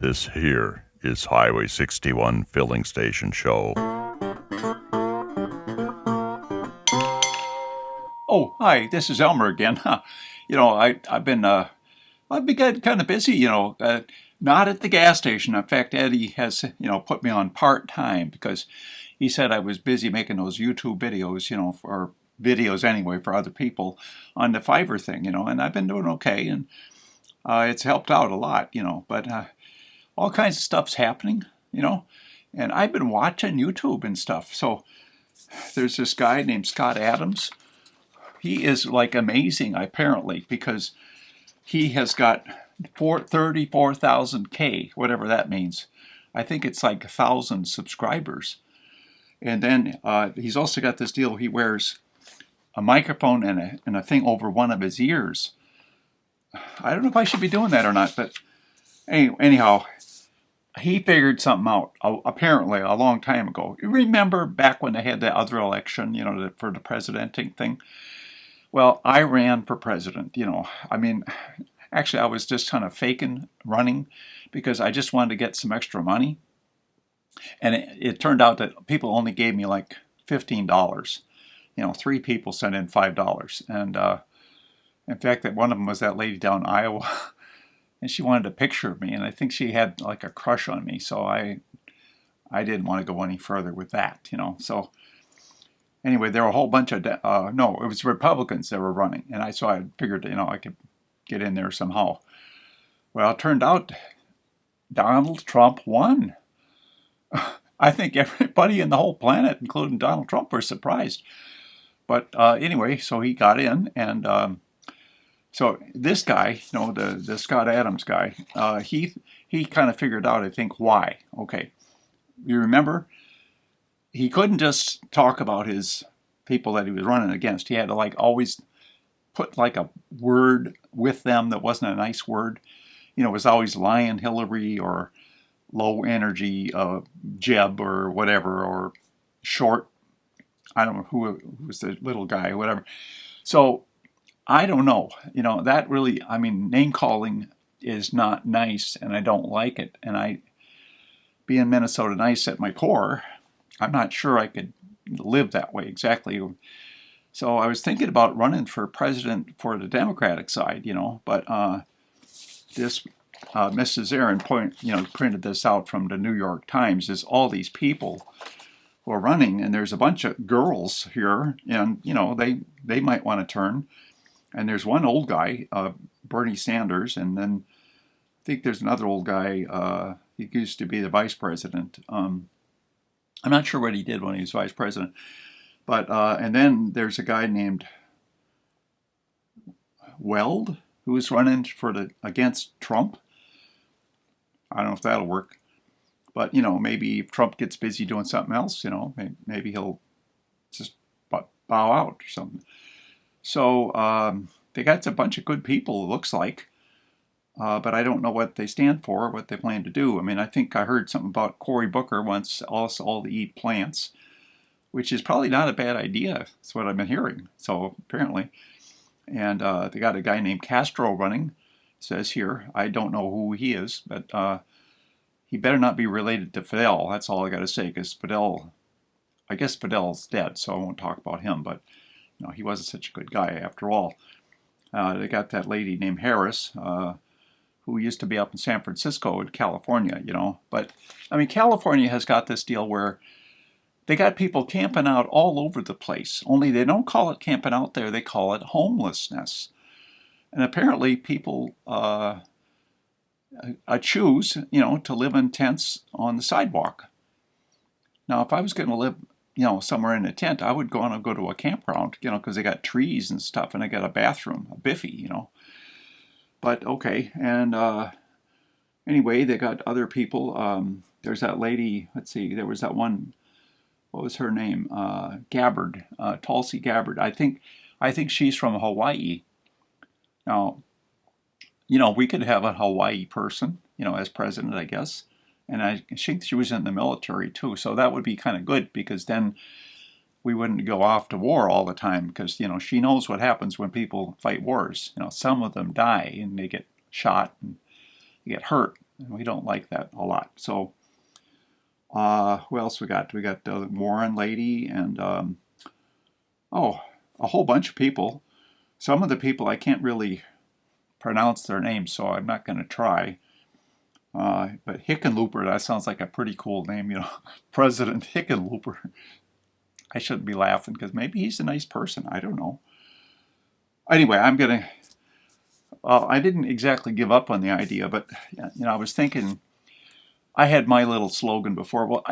This here is Highway 61 Filling Station Show. Oh, hi, this is Elmer again. I've been getting kind of busy, not at the gas station. In fact, Eddie has, put me on part-time because he said I was busy making those YouTube videos, for videos anyway for other people on the Fiverr thing, and I've been doing okay, and it's helped out a lot, but all kinds of stuff's happening, and I've been watching YouTube and stuff. So there's this guy named Scott Adams. He is like amazing, apparently, because he has got 34,000 K, whatever that means. I think it's like 1,000 subscribers. And then he's also got this deal. He wears a microphone and a thing over one of his ears. I don't know if I should be doing that or not, but anyhow, he figured something out, apparently, a long time ago. You remember back when they had the other election, for the presidenting thing? Well, I ran for president, actually I was just kind of faking running because I just wanted to get some extra money. And it turned out that people only gave me like $15. 3 people sent in $5. And in fact, that one of them was that lady down in Iowa, and she wanted a picture of me, and I think she had like a crush on me, so I didn't want to go any further with that, So anyway, there were a whole bunch of, no, it was Republicans that were running. And I figured, I could get in there somehow. Well, it turned out Donald Trump won. I think everybody in the whole planet, including Donald Trump, were surprised. But anyway, so he got in. And so this guy, the Scott Adams guy, he kind of figured out, I think, why. Okay. You remember? He couldn't just talk about his people that he was running against. He had to always put like a word with them that wasn't a nice word. It was always Lion Hillary or low energy Jeb or whatever, or short. I don't know who was the little guy or whatever. So I don't know. That really, name calling is not nice, and I don't like it. And being Minnesota nice at my core, I'm not sure I could live that way exactly. So I was thinking about running for president for the Democratic side, but this Mrs. Aaron printed this out from the New York Times. Is all these people who are running, and there's a bunch of girls here, and they might want to turn. And there's one old guy, Bernie Sanders, and then I think there's another old guy. He used to be the vice president. I'm not sure what he did when he was vice president, but and then there's a guy named Weld who is running against Trump. I don't know if that'll work, but maybe if Trump gets busy doing something else, maybe he'll just bow out or something. So they got a bunch of good people, it looks like. But I don't know what they stand for, what they plan to do. I think I heard something about Cory Booker wants us all to eat plants, which is probably not a bad idea. That's what I've been hearing. So apparently. And they got a guy named Castro running, says here. I don't know who he is, but he better not be related to Fidel. That's all I got to say, because I guess Fidel's dead, so I won't talk about him. But he wasn't such a good guy after all. They got that lady named Harris, who used to be up in San Francisco in California, But, California has got this deal where they got people camping out all over the place. Only they don't call it camping out there, they call it homelessness. And apparently people choose, to live in tents on the sidewalk. Now, if I was going to live, somewhere in a tent, I would go to a campground, because they got trees and stuff, and they got a bathroom, a biffy, But okay, and anyway, they got other people. There's that lady. Let's see. There was that one. What was her name? Gabbard, Tulsi Gabbard. I think she's from Hawaii. Now, we could have a Hawaii person, as president, I guess. And I think she was in the military too, so that would be kind of good because then we wouldn't go off to war all the time because, she knows what happens when people fight wars. Some of them die and they get shot and they get hurt. and we don't like that a lot. So, who else we got? We got the Warren lady and oh, a whole bunch of people. Some of the people I can't really pronounce their names, so I'm not going to try. But Hickenlooper, that sounds like a pretty cool name, President Hickenlooper. I shouldn't be laughing because maybe he's a nice person. I don't know. Anyway, I didn't exactly give up on the idea, but I was thinking I had my little slogan before. Well,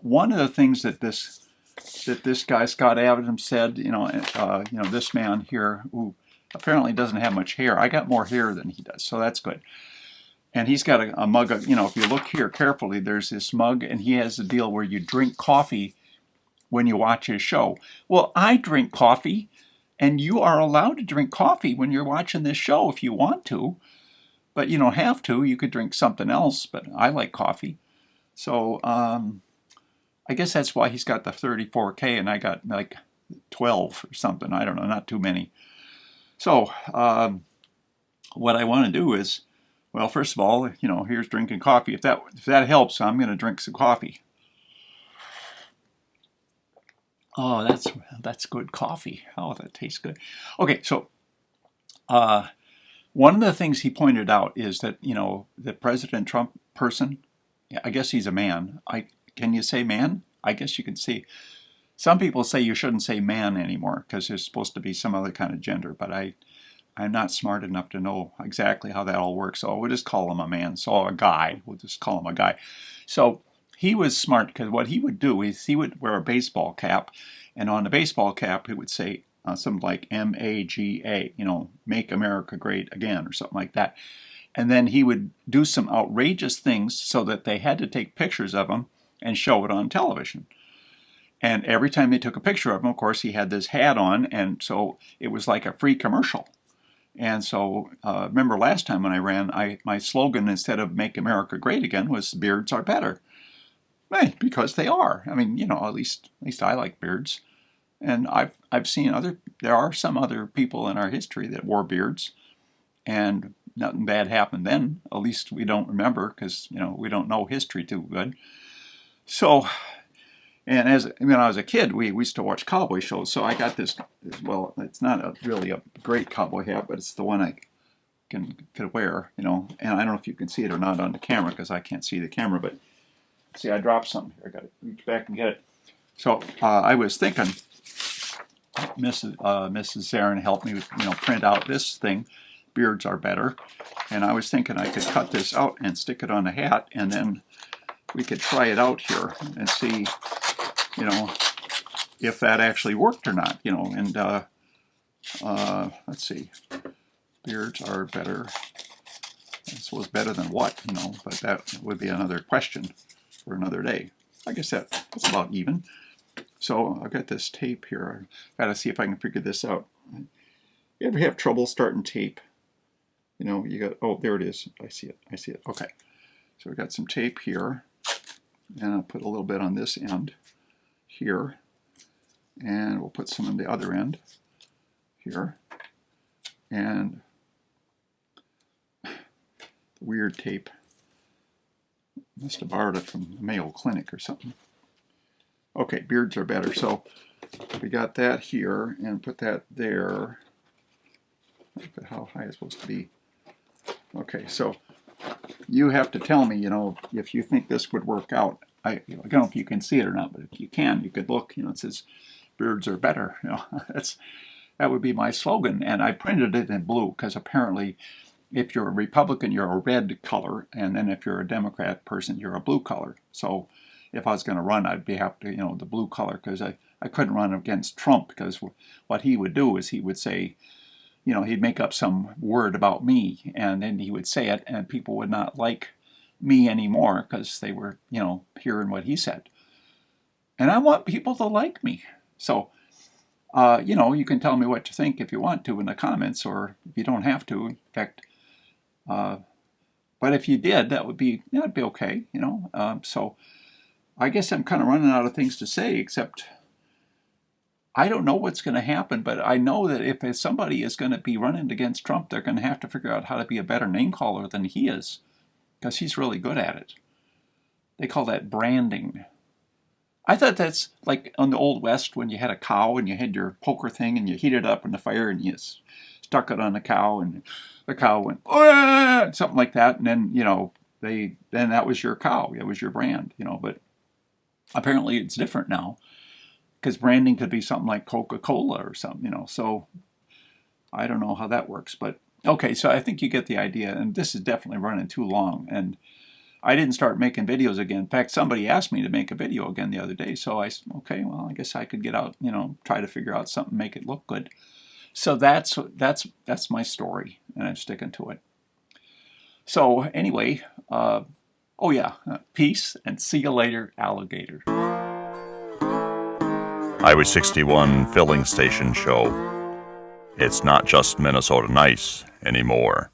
one of the things that this guy Scott Adams said, this man here who apparently doesn't have much hair. I got more hair than he does, so that's good. And he's got a mug of, if you look here carefully, there's this mug, and he has a deal where you drink coffee when you watch his show. Well, I drink coffee, and you are allowed to drink coffee when you're watching this show if you want to, but you don't have to. You could drink something else, but I like coffee. So I guess that's why he's got the 34K, and I got like 12 or something. I don't know, not too many. So what I want to do is, well, first of all, here's drinking coffee. If that helps, I'm going to drink some coffee. Oh, that's good coffee. Oh, that tastes good. Okay, so one of the things he pointed out is that the President Trump person, I guess he's a man. Can you say man? I guess you can say. Some people say you shouldn't say man anymore because there's supposed to be some other kind of gender, but I'm not smart enough to know exactly how that all works, so we'll just call him a man. So a guy, we'll just call him a guy. So he was smart because what he would do is he would wear a baseball cap, and on the baseball cap he would say something like MAGA, Make America Great Again, or something like that. And then he would do some outrageous things so that they had to take pictures of him and show it on television. And every time they took a picture of him, of course, he had this hat on, and so it was like a free commercial. And so, remember last time when I ran, my slogan instead of "Make America Great Again" was "Beards are better." Because they are. I mean, at least I like beards, and I've seen there are some other people in our history that wore beards, and nothing bad happened then. At least we don't remember because we don't know history too good. So. And when I was a kid, we used to watch cowboy shows. So I got this. Well, it's not really a great cowboy hat, but it's the one I could wear. And I don't know if you can see it or not on the camera because I can't see the camera. But see, I dropped something here. I got to reach back and get it. So I was thinking, Mrs. Zarin helped me, print out this thing. Beards are better, and I was thinking I could cut this out and stick it on the hat, and then we could try it out here and see. If that actually worked or not, and let's see, beards are better. I suppose better than what, but that would be another question for another day. I guess that's about even. So I've got this tape here. I've got to see if I can figure this out. You ever have trouble starting tape? You got, oh, there it is. I see it. Okay. So we've got some tape here, and I'll put a little bit on this end here, and we'll put some on the other end here, and weird tape. Must have borrowed it from the Mayo Clinic or something. Okay, beards are better. So we got that here, and put that there. Look at how high it's supposed to be. Okay, so you have to tell me, if you think this would work out. I don't know if you can see it or not, but if you can, you could look. It says "Beards are better." That would be my slogan, and I printed it in blue because apparently, if you're a Republican, you're a red color, and then if you're a Democrat person, you're a blue color. So, if I was going to run, I'd have to, the blue color because I couldn't run against Trump because what he would do is he would say, he'd make up some word about me, and then he would say it, and people would not like me anymore because they were, hearing what he said. And I want people to like me. So, you can tell me what you think if you want to in the comments, or if you don't have to. In fact, but if you did, that'd be okay, So I guess I'm kind of running out of things to say, except I don't know what's going to happen, but I know that if somebody is going to be running against Trump, they're going to have to figure out how to be a better name caller than he is. because he's really good at it. They call that branding. I thought that's like on the Old West when you had a cow and you had your poker thing and you heated it up in the fire and you stuck it on the cow and the cow went, something like that. And then, then that was your cow. It was your brand, but apparently it's different now because branding could be something like Coca-Cola or something, so I don't know how that works, but okay, so I think you get the idea, and this is definitely running too long, and I didn't start making videos again. In fact, somebody asked me to make a video again the other day, so I said, okay, well, I guess I could get out, try to figure out something, make it look good. So that's my story, and I'm sticking to it. So anyway, peace, and see you later, alligator. Highway 61 Filling Station Show. It's not just Minnesota nice anymore.